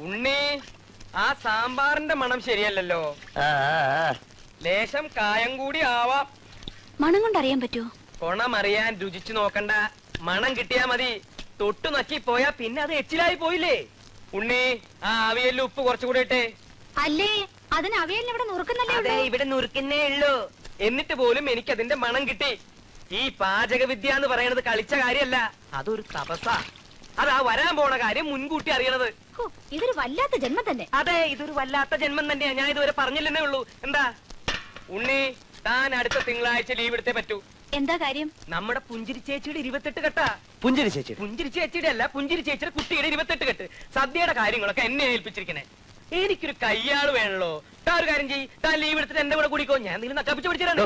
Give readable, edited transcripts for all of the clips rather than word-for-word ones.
ഉണ്ണി, ആ സാമ്പാറിന്റെ മണം ശരിയല്ലല്ലോ. ലേശം കായം കൂടി ആവാം. മണം കൊണ്ട് അറിയാൻ പറ്റുമോ? കൊണമറിയാൻ രുചിച്ചു നോക്കണ്ട, മണം കിട്ടിയാ മതി. തൊട്ടു നക്കി പോയാ പിന്നെ അത് എച്ചിലായി പോയില്ലേ. ഉണ്ണി, ആ അവിയലിൽ ഉപ്പ് കുറച്ചുകൂടെ ഇട്ടേ. അല്ലേ, അതിന് അവിയലിന് ഇവിടെ നുറുക്കുന്നല്ലേ? ഇവിടെ നുറുക്കുന്നേ ഉള്ളൂ. എന്നിട്ട് പോലും എനിക്ക് അതിന്റെ മണം കിട്ടി. ഈ പാചക വിദ്യ എന്ന് പറയുന്നത് കളിച്ച കാര്യമല്ല, അതൊരു തപസ്സാ. അതാ വരാൻ പോണ കാര്യം മുൻകൂട്ടി അറിയണത്. ഇതൊരു വല്ലാത്ത ജന്മം തന്നെ. അതെ, ഇതൊരു വല്ലാത്ത ജന്മം തന്നെയാ. ഞാൻ ഇതുവരെ പറഞ്ഞില്ലെന്നേ ഉള്ളൂ. എന്താ ഉണ്ണി, താൻ അടുത്ത തിങ്കളാഴ്ച ലീവ് എടുത്തേ പറ്റൂ. എന്താ കാര്യം? നമ്മുടെ പുഞ്ചിരി ചേച്ചിയുടെ 28 കെട്ടാ. പുഞ്ചിരി ചേച്ചിയുടെ അല്ല, പുഞ്ചിരി ചേച്ചിയുടെ കുട്ടിയുടെ 28 കെട്ട്. സദ്യയുടെ കാര്യങ്ങളൊക്കെ എന്നെ ഏൽപ്പിച്ചിരിക്കണേ. എനിക്കൊരു കയ്യാള് വേണല്ലോ. താൻ ഒരു കാര്യം ചെയ്യ്, താൻ ലീവ് എടുത്തിട്ട് എന്റെ കൂടെ കൂടിക്കോ. ഞാൻ എന്തെങ്കിലും നക്കാപ്പിച്ച് പിടിച്ചിട്ടുണ്ട്.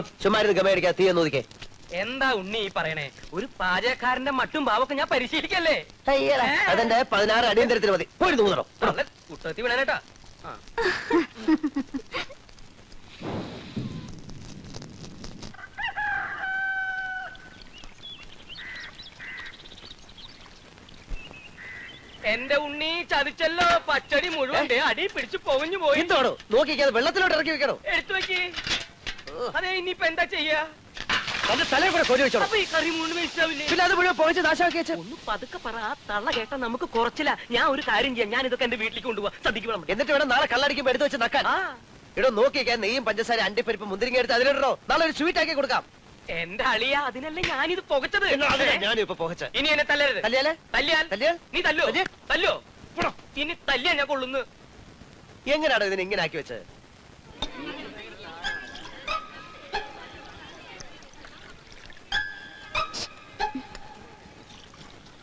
എന്താ ഉണ്ണി ഈ പറയണേ? ഒരു പാചകക്കാരന്റെ മട്ടും ഭാവൊക്കെ ഞാൻ പരിശീലിക്കല്ലേ. അതെന്റെ 16 അടിയന്തരത്തിന് മതി. കുട്ടത്തി വിടാനേട്ടാ. എന്റെ ഉണ്ണി ചതിച്ചല്ലോ. പച്ചടി മുഴുവൻ അടി പിടിച്ചു പൊങ്ങഞ്ഞു പോയി. എന്തോടോ നോക്കിക്കാതെ വെള്ളത്തിലോട്ട് ഇറക്കി വെക്കണോ? എടുത്തു വെക്ക്. അതെ, ഇനിയിപ്പോ എന്താ ചെയ്യാ? തലയെ കൂടെ കൊടി വെച്ചോ. കറി മുഴുവൻ വേസ്റ്റാവില്ലേ? പിന്നെ അത് മുഴുവൻ പോയിച്ച് നാശമാക്കി വെച്ചു. ഒന്ന് പതുക്കെ പറ. ആ തള്ള കേട്ടാ നമുക്ക് കുറച്ചില്ല. ഞാൻ ഒരു കാര്യം ചെയ്യാം, ഞാൻ ഇതൊക്കെ എന്റെ വീട്ടിലേക്ക് കൊണ്ടുപോവാ. സദ്യക്ക് വേണം. എന്നിട്ട് വേണം നാളെ കള്ളടിക്കുമ്പോ എടുത്ത് വെച്ച് നക്കാൻ. ഇടോ നോക്കിക്കാൻ നെയ്യും പഞ്ചസാര അണ്ടിപ്പരിപ്പ് മുന്തിരിങ്ങ എടുത്ത് അതിലിടോ. നാളെ ഒരു സ്വീറ്റ് ആക്കി കൊടുക്കാം. എന്റെ അളിയ, അതിനല്ലേ ഞാനിത് പുകച്ചത്. ഞാനിപ്പോ പുകച്ച. ഇനി എന്നെ തല്ലരുത്. തല്ലിയാൽ നീ തല്ലോ. ഇനി തല്ലിയാ ഞാൻ കൊള്ളുന്നു. എങ്ങനെയാണോ ഇതിനെ ഇങ്ങനെ ആക്കി വെച്ചത്?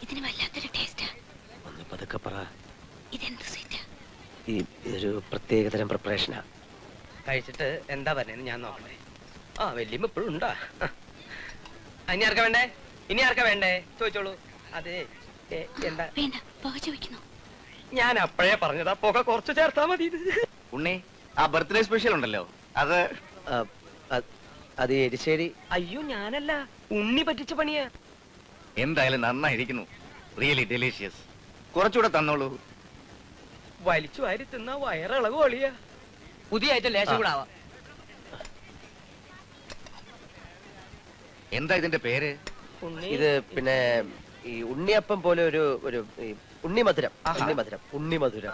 ഇതിന് വല്ലാത്തൊരു ടേസ്റ്റാ. ഒന്ന് പതുക്കെ പറ. ഇതെന്ത് സ്വീറ്റാ? ഇതൊരു പ്രത്യേകതരം പ്രിപ്പറേഷനാ. കഴിച്ചിട്ട് എന്താ പറഞ്ഞെന്ന് ഞാൻ നോക്കണേ. ആ വല്യമ്മ ഇപ്പോഴും ഉണ്ടാ. ഇനി ആർക്കാ വേണ്ടേ ചോദിച്ചോളൂ. അതെ, എന്താ വേണ്ട, പുക ചോദിക്കുന്നു. ഞാൻ അപ്പോഴേ പറഞ്ഞതാ, പുക കുറച്ച് ചേർത്താ മതി. ഉണ്ണി, ആ ബർത്ത്ഡേ സ്പെഷ്യൽ ഉണ്ടല്ലോ, അത് എരിശ്ശേരി. അയ്യോ, ഞാനല്ല, ഉണ്ണി പറ്റിച്ച പണിയാ. എന്തായാലും നന്നായിരിക്കുന്നു. Really delicious. കുറച്ചുകൂടെ തന്നോളൂ. വലിച്ചു വാരി തിന്നാ വയറിളവ് ഒളിയാ. പുതിയ ഐറ്റം ലേശം കൂടെ ആവാം. എന്താ ഇതിന്റെ പേര്? ഇത് പിന്നെ ഈ ഉണ്ണിയപ്പം പോലെ ഒരു ഉണ്ണിമധുരം. ഉണ്ണിമധുരം.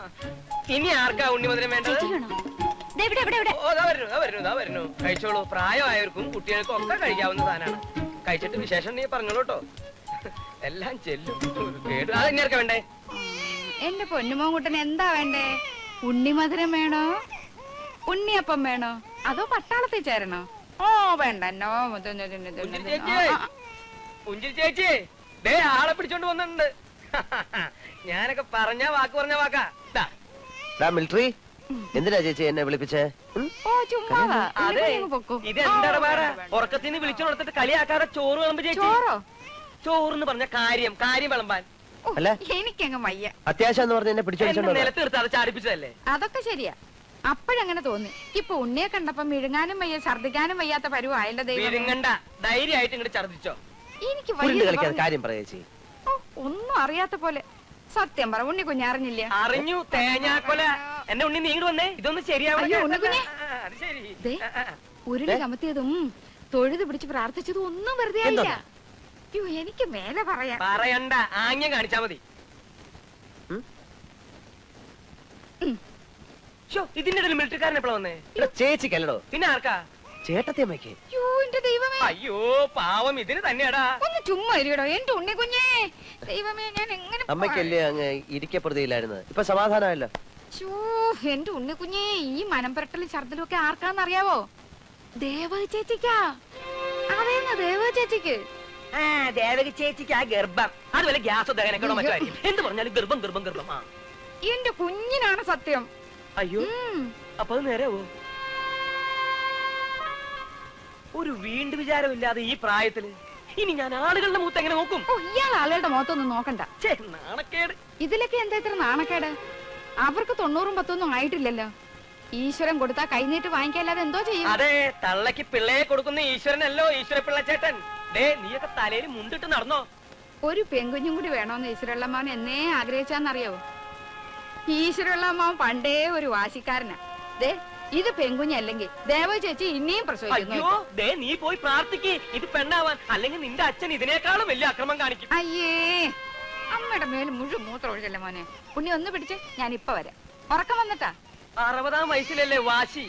ഇനി ആർക്കാ ഉണ്ണിമധുരം വേണ്ടത്? വരുന്നു. കഴിച്ചോളൂ. പ്രായമായവർക്കും കുട്ടികൾക്കും ഒക്കെ കഴിക്കാവുന്ന സാധനമാണ്. കഴിച്ചിട്ട് വിശേഷം നീ പറഞ്ഞോളൂ കേട്ടോ. എല്ലാം ചെല്ലും. അത് ഇനി ആർക്കാ വേണ്ടേ? എന്റെ പൊന്നുമോൻകുട്ടന് എന്താ വേണ്ടേ? ഉണ്ണിമധുരം വേണോ, ഉണ്ണിയപ്പം വേണോ, അതോ പട്ടാളത്തിൽ ചേരണോ? ഓ വേണ്ട. പുഞ്ചിരി ചേച്ചി, ദേ ആളെ പിടിച്ചോണ്ട് വന്നിട്ടുണ്ട്. ഞാനൊക്കെ പറഞ്ഞ വാക്കാ. മിലിറ്ററി എന്തിനാ ചേച്ചി എന്നെ വിളിപ്പിച്ചേ? അതെ, ഇതെന്താണ് വേറെ ഉറക്കത്തിന് വിളിച്ചു കൊടുത്തിട്ട് കളിയാക്കാതെ ചോറ് വിളമ്പ് ചേച്ചി. ചോറെന്ന് പറഞ്ഞ കാര്യം വിളമ്പാൻ. അല്ല, എനിക്കങ്ങ് വയ്യ. അത്യാവശ്യം എന്ന് പറഞ്ഞ എന്നെ പിടിച്ചോണ്ട് നിലത്ത് എടുത്ത് അത് ചാടിപ്പിച്ചതല്ലേ? അതൊക്കെ ശരിയാ. അപ്പോഴങ്ങനെ തോന്നി. ഇപ്പൊ ഉണ്ണിയെ കണ്ടപ്പോ മിഴുങ്ങാനും വയ്യ, ഛർദിക്കാനും വയ്യാത്ത പരുവായല്ലോ. ദൈവം ധൈര്യമായിട്ട് ഇങ്ങോട്ട് ഛർദിച്ചോ. എനിക്ക് കാര്യം പറയേച്ചി. ഒന്നും അറിയാത്ത പോലെ. സത്യം പറ, ഉണ്ണി കുഞ്ഞറിഞ്ഞില്ല. അറിഞ്ഞു, തേങ്ങാക്കൊല. എന്റെ ഉണ്ണി നീങ്ങി വന്നേ, ഇതൊന്നും ശരിയാവില്ല. ഉരുളി കമത്തിയതും തൊഴുത് പിടിച്ച് പ്രാർത്ഥിച്ചതും ഒന്നും വെറുതെ ആയില്ല. അയ്യോ, എനിക്ക് മേലെ പറയണ്ട, ആംഗ്യം കാണിച്ചാ മതി. ഇതിന്റെ ഇടയിൽ മിലിറ്ററിക്കാരൻ എപ്പോഴാ വന്നേ? ചേച്ചിക്കല്ലോ. പിന്നെ ആർക്കാ? ചേട്ടത്തിയമ്മയ്ക്ക്. അയ്യോ പാവം, ഇതിന് തന്നെയാടാ. ഒന്ന് ചുമ്മാ ഇരിക്കടോ എന്റെ ഉണ്ണി കുഞ്ഞേ. ദൈവമേ, ഞാൻ എങ്ങനെ? അമ്മയ്ക്കല്ലേ അങ്ങ് ഇരിക്കപ്പെടുത്തിയില്ലായിരുന്നു, ഇപ്പൊ സമാധാനമല്ലോ. എന്റെ ഉണ്ണി കുഞ്ഞേ, ഈ മനം പുരട്ടലും ഛർദിലും ഒക്കെ ആർക്കാന്നറിയാവോ? ദേവകി ചേച്ചിക്കാ. അതേന്ന് ദേവകി ചേച്ചിക്ക്. ദേവകി ചേച്ചിക്ക് ആ ഗർഭം, അതുപോലെ ഗ്യാസ് ദഹനക്കണോ മറ്റോ ആയിരിക്കും. എന്ത് പറഞ്ഞാലും ഗർഭം. എന്റെ കുഞ്ഞിനാണ് സത്യം. അയ്യോ, അപ്പൊ അത് നേരെവോ? ഒരു വീണ്ടും വിചാരമില്ലാതെ ഈ പ്രായത്തില് ഇനി ഞാൻ ആളുകളുടെ മുഖത്ത് എങ്ങനെ നോക്കും? ഇയാൾ ആളുകളുടെ മുഖത്തൊന്നും നോക്കണ്ട. നാണക്കേട്. ഇതിലൊക്കെ എന്താ ഇത്ര നാണക്കേട്? അവർക്ക് 90 10 ആയിട്ടില്ലല്ലോ. ഈശ്വരൻ കൊടുത്താ കൈനീട്ട് വാങ്ങിക്കല്ലാതെ എന്തോ ചെയ്യും? അതെ, തള്ളക്ക് പിള്ളയെ കൊടുക്കുന്ന ഈശ്വരനല്ലോ ഈശ്വര പിള്ളച്ചേട്ടൻ. നീയൊക്കെ തലയിൽ മുണ്ടിട്ട് നടന്നോ? ഒരു പെൺകുഞ്ഞും കൂടി വേണോന്ന് ഈശ്വരള്ളമാൻ എന്നേ ആഗ്രഹിച്ചാന്നറിയാവോ? ഈശ്വരമുള്ള അമ്മാവൻ പണ്ടേ ഒരു വാശിക്കാരനാ. ദേ ഇത് പെൺകുഞ്ഞല്ലെങ്കിൽ ദേവ ചേച്ചി ഇനിയും പ്രസവിക്കുന്നു. അയ്യോ ദേ നീ പോയി പ്രാർത്ഥിക്ക് ഇത് പെണ്ണാവാൻ, അല്ലെങ്കിൽ നിന്റെ അച്ഛൻ ഇതിനേക്കാളും വലിയ അക്രമം കാണിക്കും. അയ്യേ അമ്മയുടെ മേൽ മുഴുവൻ മൂത്രം ഒഴിച്ചല്ലേ മോനെ. ഉണ്ണി ഒന്ന് പിടിച്ച് ഞാൻ ഇപ്പൊ വരാം. ഉറക്കം വന്നിട്ടാ? 60-ാം വയസ്സിലല്ലേ വാശി,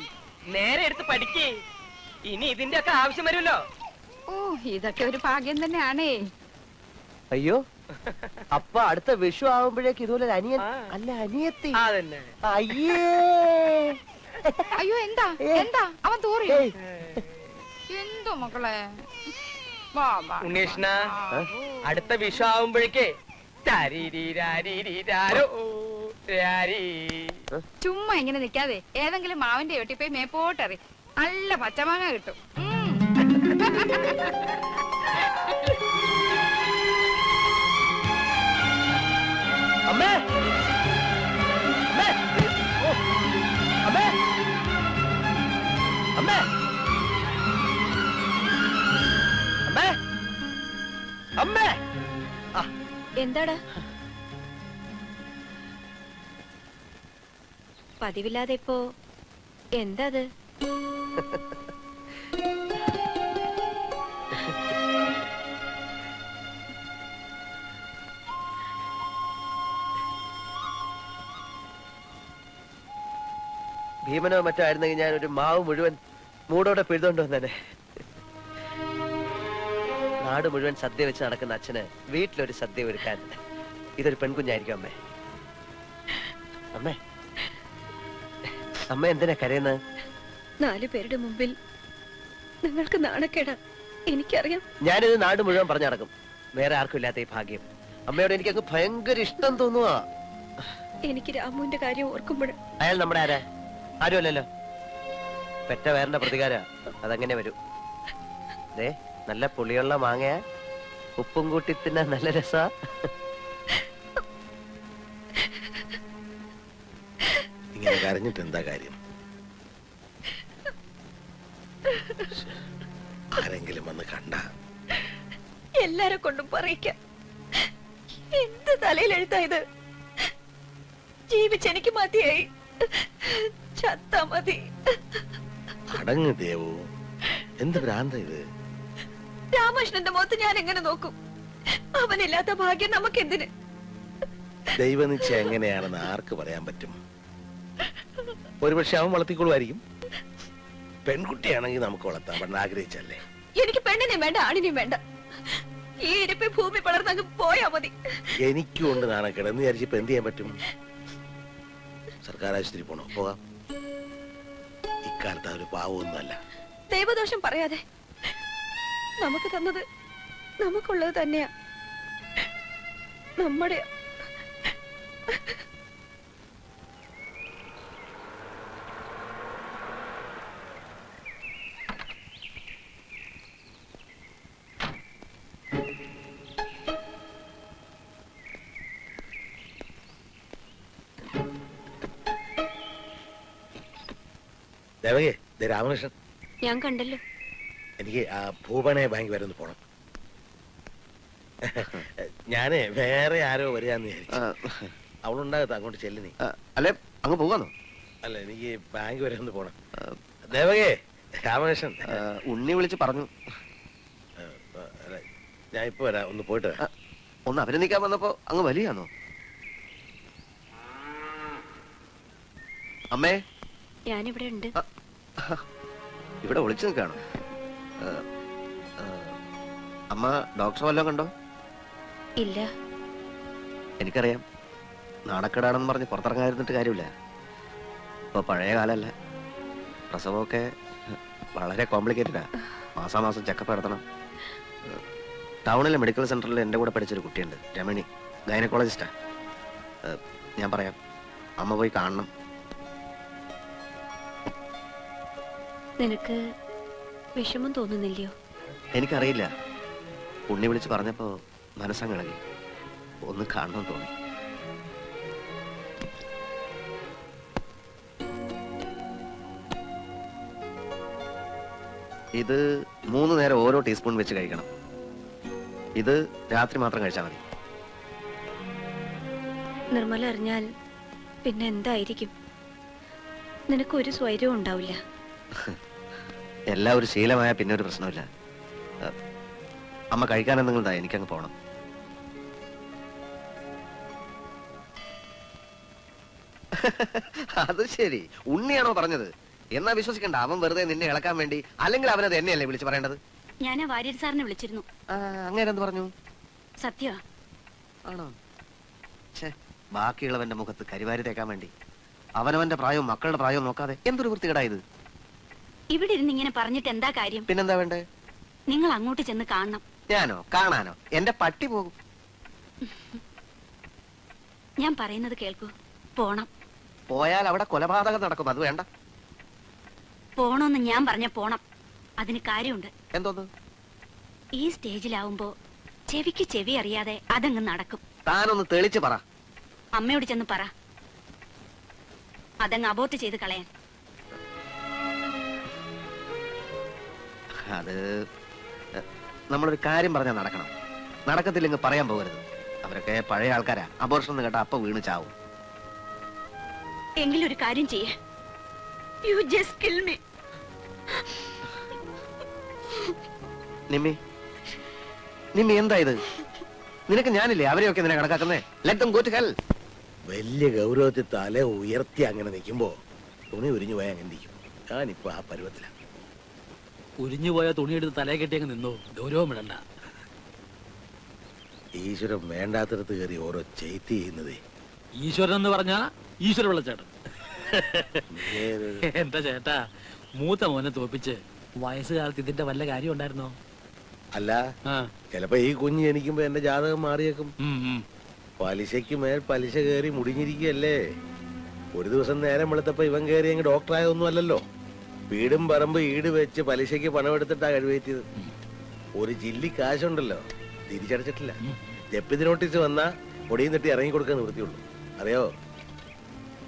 നേരെ എടുത്ത് പഠിക്കേ. ഇനി ഇതിന്റെ ഒക്കെ ആവശ്യം വരുമല്ലോ. ഓ ഇതൊക്കെ ഒരു ഭാഗ്യം തന്നെയാണേ. അയ്യോ അപ്പൊ അടുത്ത വിഷു ആവുമ്പോഴേക്ക് ഇതുപോലെ ഒരു അനിയൻ ആ. അല്ല അനിയത്തി. അതന്നെ. അയ്യേ അയ്യോ എന്താ എന്താ അവൻ തൂറി ഏയ്. എന്തോ മക്കളെ. വാ, വാ. ഉണ്ണീഷ്ണ അടുത്ത വിഷു ആവുമ്പോഴേക്കേ ചുമ്മാ ഇങ്ങനെ നിക്കാതെ ഏതെങ്കിലും മാവിന്റെ ഒട്ടി പോയി മേപ്പോട്ടെറി. നല്ല പച്ചമാങ്ങ കിട്ടും. അമ്മേ അമ്മേ ഓ അമ്മേ അമ്മേ അമ്മേ അമ്മേ ആ എന്താടാ? പതിവില്ലാതെ ഇപ്പോ എന്താ അത്? ഭീമനോ മറ്റോ ആയിരുന്നെങ്കിൽ ഞാൻ ഒരു മാവ് മുഴുവൻ മൂടോടെ പിഴുതോണ്ട് വന്നേനെ. നാട് മുഴുവൻ സദ്യ വെച്ച് നടക്കുന്ന അച്ഛന് വീട്ടിലൊരു സദ്യ ഒരുക്കാൻ ഇതൊരു പെൺകുഞ്ഞായിരിക്കും. അമ്മേ അമ്മേ അമ്മ എന്തിനാ കരയുന്നത്? 4 പേരുടെ മുമ്പിൽ നിങ്ങൾക്ക് നാണക്കേടാ, എനിക്കറിയാം. ഞാനിത് നാട് മുഴുവൻ പറഞ്ഞു നടക്കും. വേറെ ആർക്കും ഇല്ലാത്ത ഈ ഭാഗ്യം. അമ്മയോട് എനിക്കങ്ങ് ഭയങ്കര ഇഷ്ടം തോന്നുവാ. എനിക്ക് രാമുവിന്റെ കാര്യം ഓർക്കുമ്പോൾ അയാൾ നമ്മുടെ ആരാ? ആരുമല്ലല്ലോ. പെറ്റ വേറിന്റെ പ്രതികാര അതങ്ങനെ വരൂ. ദേ നല്ല പുളിയുള്ള മാങ്ങയാ, ഉപ്പും കൂട്ടി തിന്നാൻ നല്ല രസാ. ഇങ്ങനെ കരഞ്ഞിട്ട് എന്താ കാര്യം? ആരെങ്കിലും വന്ന് കണ്ട എല്ലാരെ കൊണ്ടും പറയിക്കാം. എന്ത് തലയിലെഴുത്താ ഇത്? ജീവിച്ചെനിക്ക് മതിയായി, ചത്താ മതി. അടങ്ങ് ദേവു, എന്ത് ഭ്രാന്ത ഇത്? രാമകൃഷ്ണന്റെ മുഖത്ത് ഞാൻ എങ്ങനെ നോക്കും? അവനില്ലാത്ത ഭാഗ്യം നമുക്കെന്തിന്? ദൈവനിച്ച എങ്ങനെയാണെന്ന് ആർക്ക് പറയാൻ പറ്റും? ഒരുപക്ഷെ അവൻ വളർത്തിക്കൊള്ളുമായിരിക്കും. പെൺകുട്ടിയാണെങ്കിൽ നമുക്ക് വളർത്താൻ പെണ്ണ് ആഗ്രഹിച്ചല്ലേ. എനിക്ക് പെണ്ണിനെയും വേണ്ട ആണിനെയും വേണ്ട. ഈ ഇരിപ്പി ഭൂമി പടർന്നങ്ങ് പോയാ മതി. എനിക്കും ഉണ്ട് നാണക്കേട് എന്ന് വിചാരിച്ചിപ്പോ എന്ത് ചെയ്യാൻ പറ്റും? സർക്കാർ ആശുപത്രി പോണോ? പോകാം. ഇക്കാലത്ത് ഒരു പാവമൊന്നുമല്ല. ദൈവദോഷം പറയാതെ. നമുക്ക് തന്നത് നമുക്കുള്ളത് തന്നെയാ, നമ്മുടെ. ദേവകേ, ദേ രാമകൃഷ്ണൻ. ഞാൻ കണ്ടല്ലോ. എനിക്ക് ആ ഭൂപണയ ബാങ്ക് വരെ ഒന്ന് പോണം. ഞാനേ വേറെ ആരോ വരികയെന്ന് വിചാരിച്ചു. അവളുണ്ടാകത്ത അങ്ങോട്ട് ചെല്ലു നീ. അല്ലെ അങ്ങ് പോകാന്നോ? അല്ല, എനിക്ക് ബാങ്ക് വരെ ഒന്ന് പോണം. ദേവകേ, രാമകൃഷ്ണൻ. ഉണ്ണി വിളിച്ച് പറഞ്ഞു. അല്ല, ഞാൻ ഇപ്പൊ വരാം, ഒന്ന് പോയിട്ട് വരാം. ഒന്ന് അഭിനന്ദിക്കാൻ വന്നപ്പോ അങ്ങ് വലിയാന്നോ? അമ്മേ, ഞാനിവിടെ ഉണ്ട്. ഇവിടെ വിളിച്ചു നിൽക്കാണോ? അമ്മ ഡോക്ടർ വല്ലതും കണ്ടോ? ഇല്ല. എനിക്കറിയാം, നാണക്കേടാണെന്ന് പറഞ്ഞ് പുറത്തിറങ്ങാതിരുന്നിട്ട് കാര്യമില്ല. ഇപ്പൊ പഴയ കാലമല്ല. പ്രസവമൊക്കെ വളരെ കോംപ്ലിക്കേറ്റഡാ. മാസാമാസം ചെക്കപ്പ് നടത്തണം. ടൗണിലെ മെഡിക്കൽ സെന്ററിൽ എൻ്റെ കൂടെ പഠിച്ചൊരു കുട്ടിയുണ്ട്, രമണി, ഗൈനക്കോളജിസ്റ്റാ. ഞാൻ പറയാം, അമ്മ പോയി കാണണം. നിനക്ക് വിഷമം തോന്നുന്നില്ലയോ? എനിക്കറിയില്ല. ഉണ്ണി വിളിച്ച് പറഞ്ഞപ്പോ മനസ്സങ്ങിളകി. ഒന്ന് കാണണമെന്ന് തോന്നി. ഇത് 3 നേരം ഓരോ ടീസ്പൂൺ വെച്ച് കഴിക്കണം. ഇത് രാത്രി മാത്രം കഴിച്ചാൽ മതി. നിർമ്മല അറിഞ്ഞാൽ പിന്നെ എന്തായിരിക്കും? നിനക്കൊരു സ്വൈരവും ഉണ്ടാവില്ല. എല്ലാം ഒരു ശീലമായ പിന്നെ ഒരു പ്രശ്നമില്ല. അമ്മ കഴിക്കാൻ എന്തെങ്കിലും താ, എനിക്കങ്ങ് പോണം. അത് ശരി, ഉണ്ണിയാണോ പറഞ്ഞത്? എന്നാ വിശ്വസിക്കണ്ട, അവൻ വെറുതെ നിന്നെ ഇളക്കാൻ വേണ്ടി. അല്ലെങ്കിൽ അവനത് എന്നെയല്ലേ വിളിച്ചു പറയേണ്ടത്? ഞാൻ ആ വാര്യർ സാറിനെ വിളിച്ചിരുന്നു. അങ്ങനെ എന്ത് പറഞ്ഞു? സത്യ ആണോ? ബാക്കിയുള്ളവന്റെ മുഖത്ത് കരിവാരി തേക്കാൻ വേണ്ടി അവനവന്റെ പ്രായവും മക്കളുടെ പ്രായവും നോക്കാതെ എന്തൊരു വൃത്തികേടായത്. ഇവിടെ ഇരുന്ന് ഇങ്ങനെ പറഞ്ഞിട്ട് എന്താ കാര്യം? പിന്നെന്താ വേണ്ടേ? നിങ്ങൾ അങ്ങോട്ട് ചെന്ന് കാണണം. ഞാനോ? കാണാനോ? എന്റെ പട്ടി പോകും. ഞാൻ പറയുന്നത് കേൾക്കൂ. പോണം. പോയാൽ അവിടെ കൊലപാതകം നടക്കും. അത് വേണ്ട. പോണോന്ന് ഞാൻ പറഞ്ഞ പോണം. അതിന് കാര്യമുണ്ട്. എന്തോന്ന്? ഈ സ്റ്റേജിലാവുമ്പോ ചെവിക്ക് ചെവി അറിയാതെ അതങ്ങ് നടക്കും. താനൊന്ന് തെളിച്ച് പറ. അമ്മയോട് ചെന്ന് പറ, അതങ്ങ് അബോർട്ട് ചെയ്ത് കളയാൻ. അത് നമ്മളൊരു കാര്യം പറഞ്ഞാൽ നടക്കണം. നടക്കത്തില്ലെങ്കിൽ പറയാൻ പോകരുത്. അവരൊക്കെ പഴയ ആൾക്കാരാ. അബോർഷൻ എന്ന് കേട്ടാ അപ്പൊ വീണ് ചാവും. എങ്കിലൊരു കാര്യം ചെയ്യേ. You just kill me. Nimmi, Nimmi എന്താ ഇത്? നിനക്ക് ഞാനില്ലേ? അവരെയൊക്കെ നിന്നെ കണക്കാക്കുന്നേ. Let them go to hell. വലിയ ഗൗരവത്തിൽ തല ഉയർത്തി അങ്ങനെ നിൽക്കുമ്പോ തുണി ഉരിഞ്ഞു പോയാൽ അങ്ങനെ ഇരിക്കും. ഞാനിപ്പോ ആ പരുവത്തിലാണ്. ഉരിഞ്ഞു പോയ തുണിയെടുത്ത് തലയെ കെട്ടി അങ്ങ് നിന്നു. ഗൗരവം ഇടണ്ട. ഈശ്വരൻ വേണ്ടാത്തടത്ത് കയറി ഓരോ ചെയ്ത്തി ചെയ്യുന്നതേ. ഈശ്വരൻ എന്ന് പറഞ്ഞാ ഈശ്വര വെള്ളച്ചേട്ടൻ. എന്റെ ചേട്ടാ, മൂത്ത മോനെ തോപ്പിച്ച് വയസ്സുകാലത്ത് ഇതിന്റെ വല്ല കാര്യം ഉണ്ടായിരുന്നോ? അല്ല, ചിലപ്പോ ഈ കുഞ്ഞ് ജനിക്കുമ്പോ എന്റെ ജാതകം മാറിയേക്കും. പലിശയ്ക്ക് മേൽ പലിശ കയറി മുടിഞ്ഞിരിക്കുകയല്ലേ. ഒരു ദിവസം നേരം വെളുത്തപ്പോ ഇവൻ കയറി അങ്ങ് ഡോക്ടറായൊന്നും അല്ലല്ലോ. വീടും പറമ്പ് ഈട് വെച്ച് പലിശയ്ക്ക് പണമെടുത്തിട്ടാ കഴിവേറ്റിയത്. ഒരു ജില്ലി കാശുണ്ടല്ലോ, തിരിച്ചടച്ചിട്ടില്ല. ജപ്തി നോട്ടീസ് വന്നാ പൊടിയും തട്ടി ഇറങ്ങി കൊടുക്കാൻ നിവൃത്തിയുള്ളൂ. അറിയോ,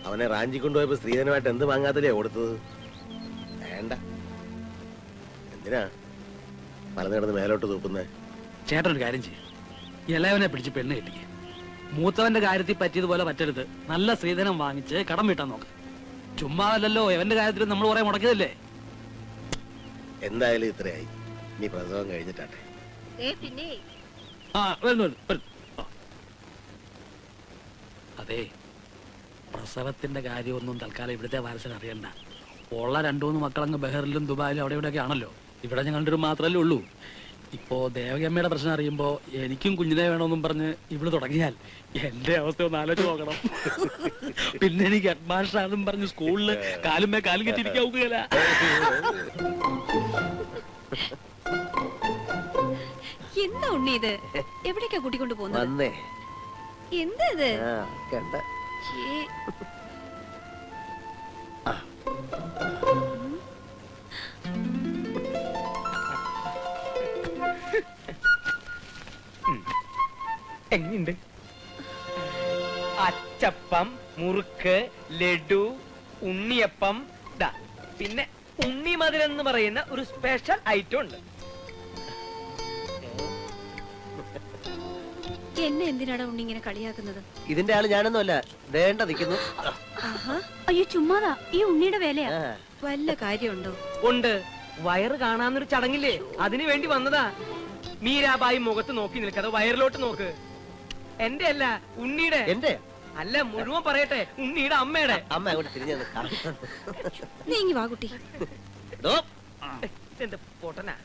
അവനെ റാഞ്ചി കൊണ്ടുപോയപ്പോ സ്ത്രീധനമായിട്ട് എന്ത് വാങ്ങാത്തല്ലേ കൊടുത്തത്? വേണ്ട. എന്തിനാ മലന്ന് കിടന്ന് മേലോട്ട് തൂക്കുന്നേ? ചേട്ടൻ ഒരു കാര്യം ചെയ്യും, ഇളയവനെ പിടിച്ച് പെണ്ണ് കെട്ടിക്ക്. മൂത്തവന്റെ കാര്യത്തിൽ പറ്റിയതുപോലെ പറ്റരുത്. നല്ല സ്ത്രീധനം വാങ്ങിച്ച് കടം വീട്ടാൻ നോക്കാം. ചുമ്മാതല്ലോ, എവന്റെ കാര്യത്തിൽ നമ്മൾ കുറെ മുടക്കിയതല്ലേ. എന്തായാലും ഇത്രയായി. ഇനി പ്രസവം കഴിഞ്ഞിട്ടാട്ടെ. അതെ, പ്രസവത്തിന്റെ കാര്യമൊന്നും തൽക്കാലം ഇവിടുത്തെ വാരസൻ അറിയണ്ട. ഉള്ള 2-3 മക്കളങ്ങ് ബഹറിലും ദുബായിലും അവിടെ ഇവിടെയൊക്കെ ആണല്ലോ. ഇവിടെ ഞങ്ങളുടെ മാത്രമല്ലേ ഉള്ളൂ. ഇപ്പോ ദേവകമ്മയുടെ പ്രശ്നം അറിയുമ്പോ എനിക്കും കുഞ്ഞിനെ വേണമെന്നും പറഞ്ഞ് ഇവിടെ തുടങ്ങിയാൽ എന്റെ അവസ്ഥ ഒന്ന് ആലോചിച്ച് നോക്കണം. പിന്നെ എനിക്ക് ഹെഡ്മാസ്റ്റർ ആണെന്നും പറഞ്ഞ് സ്കൂളില് കാലുമേ കാലും കെട്ടിരിക്കാവുകയല്ല. എന്താ ഉണ്ണി ഇത്? എവിടേക്കാ കൂട്ടിക്കൊണ്ട് പോകുന്നത്? എന്താ ഇത്? എങ്ങനെയുണ്ട്? അച്ചപ്പം, മുറുക്ക്, ലഡു, ഉണ്ണിയപ്പം, പിന്നെ ഉണ്ണിമധുരം എന്ന് പറയുന്ന ഒരു സ്പെഷ്യൽ ഐറ്റം ഉണ്ട്. എന്നെ എന്തിനാടാ ഉണ്ണി ഇങ്ങനെ കളിയാക്കുന്നത്? ഇതിന്റെ ആള് ഞാനൊന്നുമല്ല. വേണ്ട നിൽക്കുന്നു. അയ്യോ ചുമ്മാതാ, ഈ ഉണ്ണിയുടെ വേലയാ. വല്ല കാര്യമുണ്ടോ? ഉണ്ട്. വയറ് കാണാന്നൊരു ചടങ്ങില്ലേ, അതിനു വേണ്ടി വന്നതാ. മീരാബായി മുഖത്ത് നോക്കി നിൽക്കാതെ വയറിലോട്ട് നോക്ക്. എന്റെ അല്ല, ഉണ്ണിയുടെ. എന്റെ അല്ല, മുഴുവൻ പറയട്ടെ, ഉണ്ണിയുടെ അമ്മയുടെ. അമ്മ അങ്ങോട്ട് തിരിഞ്ഞു. നീങ്ങി വാ കുട്ടി. എന്താ പൊട്ടനാ?